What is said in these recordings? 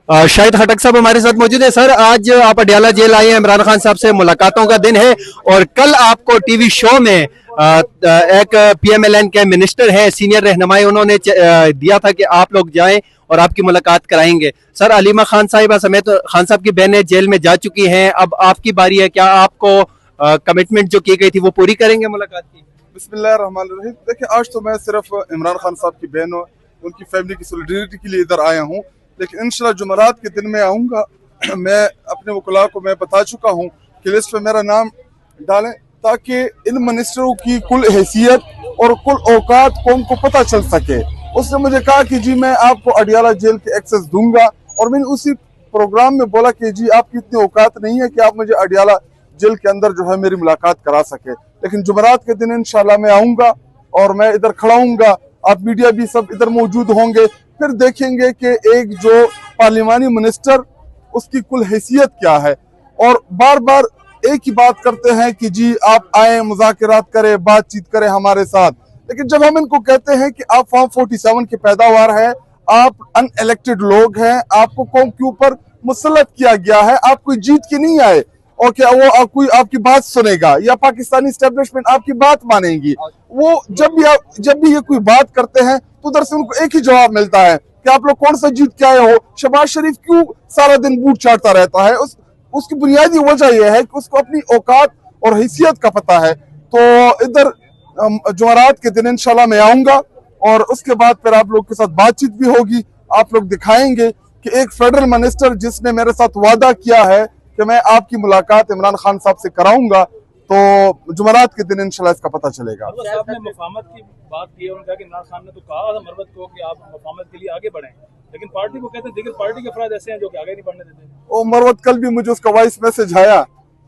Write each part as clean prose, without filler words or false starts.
शाहिद खटक साहब हमारे साथ मौजूद है। सर, आज आप अडयाला जेल आए हैं, इमरान खान साहब से मुलाकातों का दिन है और कल आपको टीवी शो में एक पीएमएलएन के मिनिस्टर हैं, सीनियर रहनुमाई, उन्होंने दिया था कि आप लोग जाएं और आपकी मुलाकात कराएंगे। सर, अलीमा खान साहिबा समेत खान साहब की बहनें जेल में जा चुकी हैं, अब आपकी बारी है। क्या आपको कमिटमेंट जो की गई थी वो पूरी करेंगे मुलाकात की? बिस्मिल्लाहिर्रहमानिर्रहीम। देखिए, आज तो मैं सिर्फ इमरान खान साहब की बहनों, उनकी फैमिली की सॉलिडेरिटी के लिए इधर आया हूँ, लेकिन इंशाल्लाह जुमेरात के दिन मैं आऊँगा। मैं अपने वकला को मैं बता चुका हूँ कि लिस्ट पे मेरा नाम डालें, ताकि इन मिनिस्टरों की कुल हैसियत और कुल औकात को उनको पता चल सके। उसने मुझे कहा कि जी मैं आपको अडयाला जेल के एक्सेस दूंगा, और मैंने उसी प्रोग्राम में बोला कि जी आपकी इतनी औकात नहीं है कि आप मुझे अडयाला जेल के अंदर जो है मेरी मुलाकात करा सके। लेकिन जुमेरात के दिन इंशाल्लाह मैं आऊंगा और मैं इधर खड़ा हूँगा, आप मीडिया भी सब इधर मौजूद होंगे, फिर देखेंगे कि एक जो पार्लिमानी मिनिस्टर, उसकी कुल हैसियत क्या है। और बार बार एक ही बात करते हैं कि जी आप आए, मुज़ाकरात करें, बातचीत करें हमारे साथ, लेकिन जब हम इनको कहते हैं कि आप फॉर्म 47 की पैदावार है, आप अनइलेक्टेड लोग हैं, आपको कौम के ऊपर मुसल्लत किया गया है, आप कोई जीत के नहीं आए, और क्या वो कोई आपकी बात सुनेगा या पाकिस्तानी एस्टेब्लिशमेंट आपकी बात मानेगी? वो जब भी ये कोई बात करते हैं तो उधर से उनको एक ही जवाब मिलता है कि आप लोग कौन सा जीत के आए हो? शहबाज शरीफ क्यों सारा दिन बूट चाटता रहता है? उसकी बुनियादी वजह यह है कि उसको अपनी औकात और हैसियत का पता है। तो इधर जुमेरात के दिन इंशाल्लाह मैं आऊंगा और उसके बाद फिर आप लोग के साथ बातचीत भी होगी। आप लोग दिखाएंगे कि एक फेडरल मिनिस्टर जिसने मेरे साथ वादा किया है कि मैं आपकी मुलाकात इमरान खान साहब से कराऊंगा, तो जुमेरात के दिन इंशाल्लाह इसका पता चलेगा। आपने मुफाहमत की बात की है, उन्होंने कहा कि इमरान खान ने तो कहा था मरवत को कि आप मुफाहमत के लिए आगे बढ़ें, लेकिन पार्टी को कहते हैं दीगर पार्टी के अफराद ऐसे हैं जो कि आगे नहीं बढ़ने देते। और मरवत कल भी मुझे उसका वॉइस मैसेज आया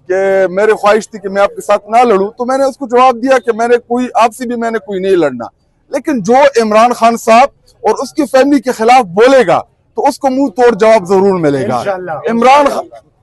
कि मेरी ख्वाहिश थी कि मैं आपके साथ ना लड़ूं, तो मैंने उसको जवाब दिया कि मैंने कोई आपसे भी मैंने कोई नहीं लड़ना, लेकिन जो इमरान खान साहब और उसकी फैमिली के खिलाफ बोलेगा तो उसको मुंह तोड़ जवाब जरूर मिलेगा। इमरान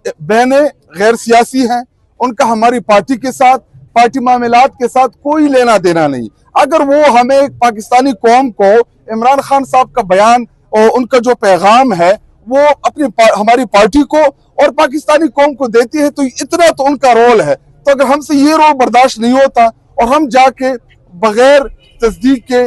बहने गैर सियासी हैं, उनका हमारी पार्टी के साथ, पार्टी मामलात के साथ कोई लेना देना नहीं। अगर वो हमें पाकिस्तानी कौम को इमरान खान साहब का बयान और उनका जो पैगाम है वो अपनी हमारी पार्टी को और पाकिस्तानी कौम को देती है, तो इतना तो उनका रोल है। तो अगर हमसे ये रोल बर्दाश्त नहीं होता और हम जाके बगैर तस्दीक के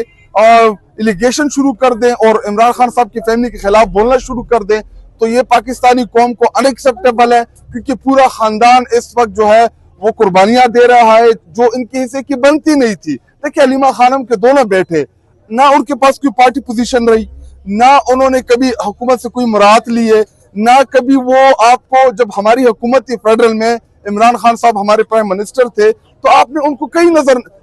एलिगेशन शुरू कर दें और इमरान खान साहब की फैमिली के खिलाफ बोलना शुरू कर दें, तो ये पाकिस्तानी कौम को अनएक्सेप्टेबल है, क्योंकि पूरा खानदान इस वक्त जो है वो कुर्बानियां दे रहा है जो इनके हिस्से की बनती नहीं थी। देखिए, हलीमा खानम के दोनों बेटे, ना उनके पास कोई पार्टी पोजीशन रही, ना उन्होंने कभी हुकूमत से कोई मुराद लिए, ना कभी वो आपको, जब हमारी हुकूमत थी फेडरल में, इमरान खान साहब हमारे प्राइम मिनिस्टर थे, तो आपने उनको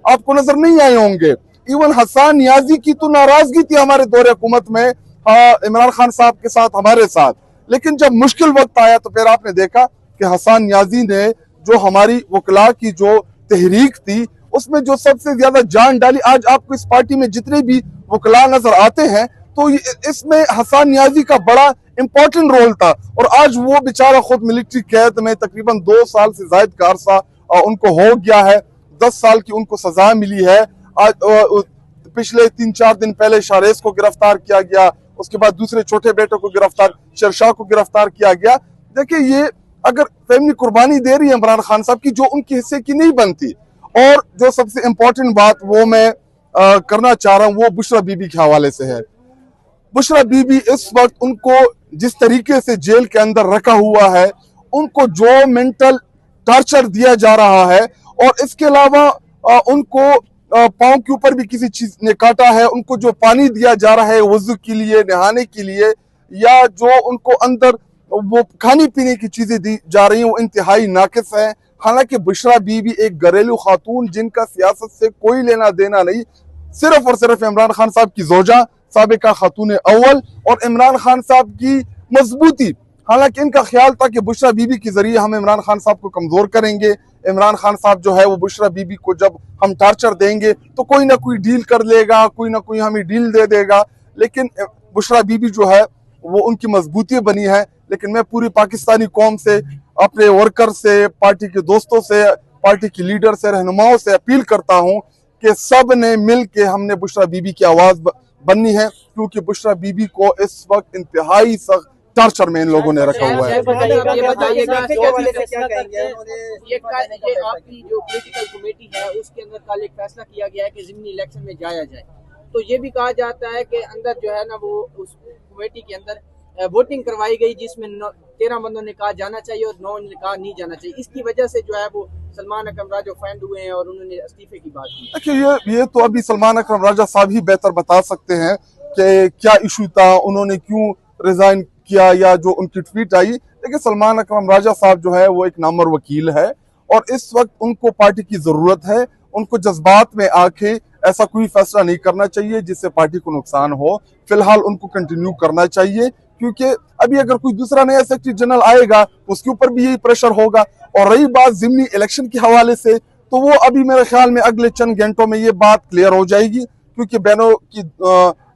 आपको नजर नहीं आए होंगे। इवन हसन नियाजी की तो नाराजगी थी हमारे दौरे हुकूमत में इमरान खान साहब के साथ, हमारे साथ, लेकिन जब मुश्किल वक्त आया तो फिर आपने देखा कि हसन नियाजी ने जो हमारी वकला की जो तहरीक थी उसमें जो सबसे ज्यादा जान डाली। आज आपको इस पार्टी में जितने भी वकला नजर आते हैं तो इसमें हसन नियाजी का बड़ा इंपॉर्टेंट रोल था, और आज वो बेचारा खुद मिलिट्री कैद में तकरीबन 2 साल से ज्यादा का अरसा उनको हो गया है। 10 साल की उनको सजा मिली है। आज पिछले 3-4 दिन पहले शारेस को गिरफ्तार किया गया, उसके बाद दूसरे छोटे बेटे को गिरफ्तार, शेरशाह को गिरफ्तार किया गया। देखिए, ये अगर फैमिली कुर्बानी दे रही है इमरान खान साहब की जो उनके हिस्से की नहीं बनती। और जो सबसे इंपॉर्टेंट बात वो मैं करना चाह रहा हूँ वो बुशरा बीबी के हवाले से है। बुशरा बीबी इस वक्त उनको जिस तरीके से जेल के अंदर रखा हुआ है, उनको जो मेंटल टॉर्चर दिया जा रहा है, और इसके अलावा उनको पाँव के ऊपर भी किसी चीज ने काटा है, उनको जो पानी दिया जा रहा है वजू के लिए, नहाने के लिए, या जो उनको अंदर वो खाने पीने की चीजें दी जा रही हैं, वो इंतहाई नाकिस है। हालांकि बुशरा बीबी एक घरेलू खातून जिनका सियासत से कोई लेना देना नहीं, सिर्फ और सिर्फ इमरान खान साहब की जोजा, साबिका खातून अव्वल, और इमरान खान साहब की मजबूती। हालांकि इनका ख्याल था कि बुशरा बीबी के जरिए हम इमरान खान साहब को कमजोर करेंगे, इमरान खान साहब जो है वो बुशरा बीबी को जब हम टार्चर देंगे तो कोई ना कोई डील कर लेगा, कोई ना कोई हमें डील दे देगा। लेकिन बुशरा बीबी जो है वो उनकी मजबूती बनी है। लेकिन मैं पूरी पाकिस्तानी कौम से, अपने वर्कर से, पार्टी के दोस्तों से, पार्टी की लीडर से, रहनुमाओं से अपील करता हूँ कि सब ने मिल के हमने बुशरा बीबी की आवाज बननी है, क्योंकि बुशरा बीबी को इस वक्त इंतहाई सख्त टॉर्चर में इन लोगों ने रखा हुआ है। ये बताइएगा ये आपकी जो पॉलिटिकल कमेटी है उसके अंदर कल एक फैसला किया गया है कि ज़िमनी इलेक्शन में जाया जाए, तो ये भी कहा जाता है कि अंदर जो है ना वो उस कमेटी के अंदर वोटिंग करवाई गई जिसमें 13 बंदों ने कहा जाना चाहिए और 9 ने कहा नहीं जाना चाहिए। इसकी वजह से जो है वो सलमान अकरम राजा फाइंड हुए हैं और उन्होंने इस्तीफे की बात की। देखिए ये तो अभी सलमान अकरम राजा साहब ही बेहतर बता सकते हैं कि क्या इशू था, उन्होंने क्यों रिजाइन किया या जो उनकी ट्वीट आई। लेकिन सलमान अकरम राजा साहब जो है वो एक नामवर वकील है और इस वक्त उनको पार्टी की जरूरत है। उनको जज्बात में आके ऐसा कोई फैसला नहीं करना चाहिए जिससे पार्टी को नुकसान हो। फिलहाल उनको कंटिन्यू करना चाहिए, क्योंकि अभी अगर कोई दूसरा नया सेक्रेटरी जनरल आएगा उसके ऊपर भी यही प्रेशर होगा। और रही बात ज़िमनी इलेक्शन के हवाले से, तो वो अभी मेरे ख्याल में अगले चंद घंटों में ये बात क्लियर हो जाएगी, क्योंकि बहनों की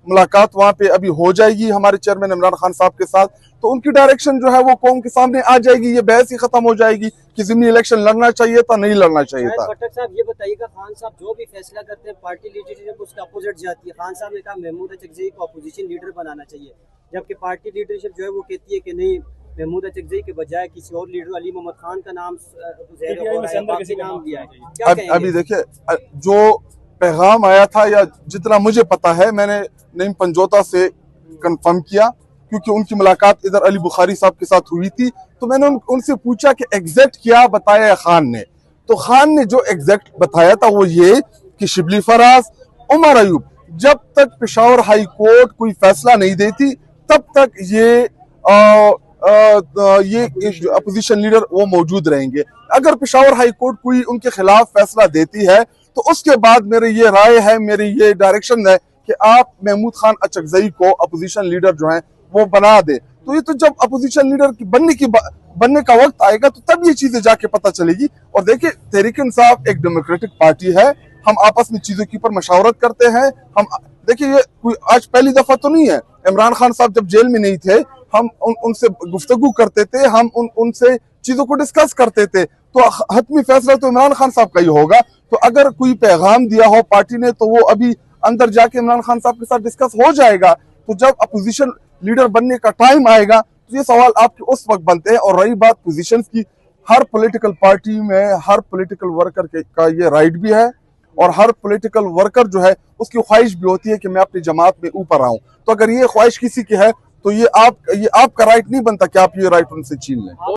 मुलाकात वहां पे अभी हो जाएगी हमारे चेयरमैन इमरान खान साहब के साथ। तो उनकी डायरेक्शन जो है वो कौम के सामने आ जाएगी, ये बहस ही खत्म हो जाएगी कि ज़िमनी इलेक्शन लड़ना चाहिए था नहीं लड़ना चाहिए था। भट्टक साहब ये बताइएगा, खान साहब जो भी फैसला करते हैं पार्टी लीडरशिप उसका अपोजिट जाती है। खान साहब ने कहा महमूद अचकज़ई को अपोजिशन लीडर बनाना चाहिए, जबकि पार्टी लीडरशिप जो है वो कहती है कि नहीं, महमूद अचकज़ई के बजाय किसी और लीडर अली मोहम्मद खान का नाम नाम दिया है। अभी देखिए, जो पैगाम आया था या जितना मुझे पता है, मैंने नईम पंजोता से कंफर्म किया क्योंकि उनकी मुलाकात इधर अली बुखारी साहब के साथ हुई थी। तो मैंने उनसे पूछा कि एग्जैक्ट क्या बताया खान ने। तो खान ने जो एग्जैक्ट बताया था वो ये कि शिबली फराज, उमर अयूब, जब तक पेशावर हाई कोर्ट कोई फैसला नहीं देती तब तक ये अपोजिशन लीडर वो मौजूद रहेंगे। अगर पेशावर हाई कोर्ट कोई उनके खिलाफ फैसला देती है तो उसके बाद मेरी ये राय है, मेरी ये डायरेक्शन है कि आप महमूद खान अचकज़ई को अपोजिशन लीडर जो है वो बना दे। तो ये तो जब अपोजिशन लीडर बनने का वक्त आएगा तो तब ये चीजें जाके पता चलेगी। और देखिए, तहरीक इंसाफ एक डेमोक्रेटिक पार्टी है, हम आपस में चीजों के ऊपर मशावरत करते हैं। हम देखिए, ये कोई आज पहली दफा तो नहीं है। इमरान खान साहब जब जेल में नहीं थे हम उनसे गुफ्तगू करते थे, हम उनसे चीजों को डिस्कस करते थे। तो हतमी फैसला तो इमरान खान साहब का ही होगा। तो अगर कोई पैगाम दिया हो पार्टी ने तो वो अभी अंदर जाके इमरान खान साहब के साथ डिस्कस हो जाएगा। तो जब अपोजिशन लीडर बनने का टाइम आएगा तो ये सवाल आपके उस वक्त बनते हैं। और रही बात पोजीशंस की, हर पॉलिटिकल पार्टी में हर पॉलिटिकल वर्कर का ये राइट भी है और हर पॉलिटिकल वर्कर जो है उसकी ख्वाहिश भी होती है कि मैं अपनी जमात में ऊपर आऊं। तो अगर ये ख्वाहिश किसी की है तो ये आपका राइट नहीं बनता कि आप ये राइट उनसे छीन लें।